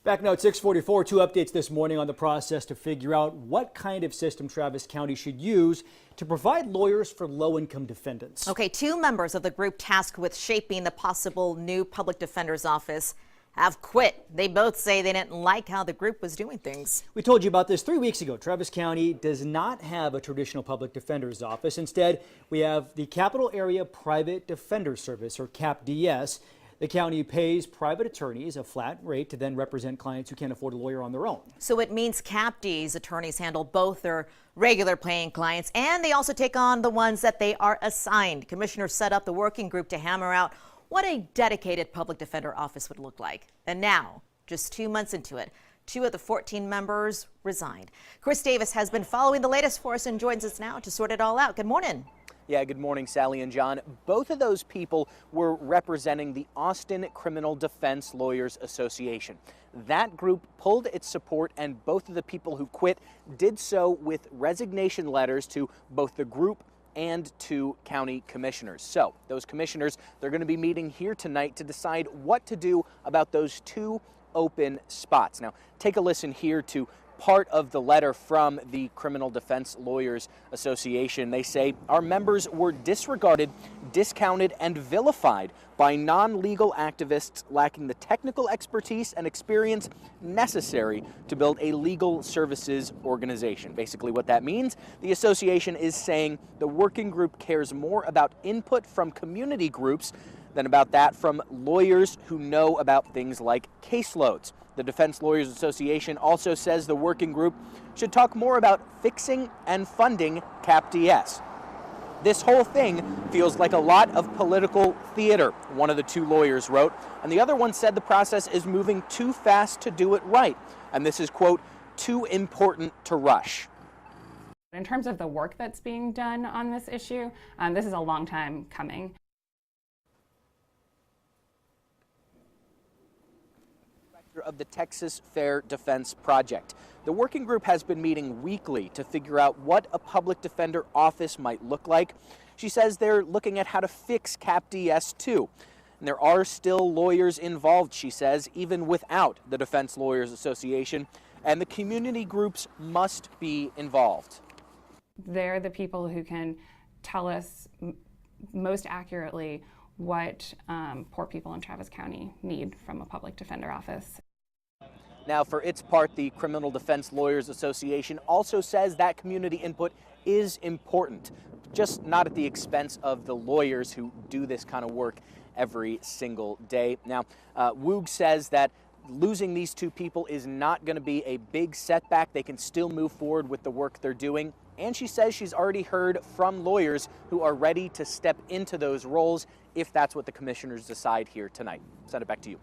Back now at 6:44, two updates this morning on the process to figure out what kind of system Travis County should use to provide lawyers for low-income defendants. Okay, two members of the group tasked with shaping the possible new public defender's office have quit. They both say they didn't like how the group was doing things. We told you about this 3 weeks ago. Travis County does not have a traditional public defender's office. Instead, we have the Capital Area Private Defender Service, or CAPDS. The county pays private attorneys a flat rate to then represent clients who can't afford a lawyer on their own. So it means CAPD's attorneys handle both their regular paying clients and they also take on the ones that they are assigned. Commissioners set up the working group to hammer out what a dedicated public defender office would look like. And now, just 2 months into it, 2 of the 14 members resigned. Chris Davis has been following the latest for us and joins us now to sort it all out. Good morning. Yeah, good morning, Sally and John. Both of those people were representing the Austin Criminal Defense Lawyers Association. That group pulled its support, and both of the people who quit did so with resignation letters to both the group and to county commissioners. So those commissioners, they're going to be meeting here tonight to decide what to do about those 2 open spots. Now, take a listen here to part of the letter from the Criminal Defense Lawyers Association. They say, our members were disregarded, discounted, and vilified by non-legal activists lacking the technical expertise and experience necessary to build a legal services organization. Basically what that means, the association is saying the working group cares more about input from community groups than about that from lawyers who know about things like caseloads. The Defense Lawyers Association also says the working group should talk more about fixing and funding CAPDS. This whole thing feels like a lot of political theater, one of the 2 lawyers wrote, and the other one said the process is moving too fast to do it right, and this is, quote, too important to rush. In terms of the work that's being done on this issue, this is a long time coming. Of the Texas Fair Defense Project. The working group has been meeting weekly to figure out what a public defender office might look like. She says they're looking at how to fix CAPDS too. And there are still lawyers involved, she says, even without the Defense Lawyers Association, and the community groups must be involved. They're the people who can tell us most accurately what poor people in Travis County need from a public defender office. Now, for its part, the Criminal Defense Lawyers Association also says that community input is important, just not at the expense of the lawyers who do this kind of work every single day. Now, Woog says that losing these 2 people is not going to be a big setback. They can still move forward with the work they're doing. And she says she's already heard from lawyers who are ready to step into those roles if that's what the commissioners decide here tonight. Send it back to you.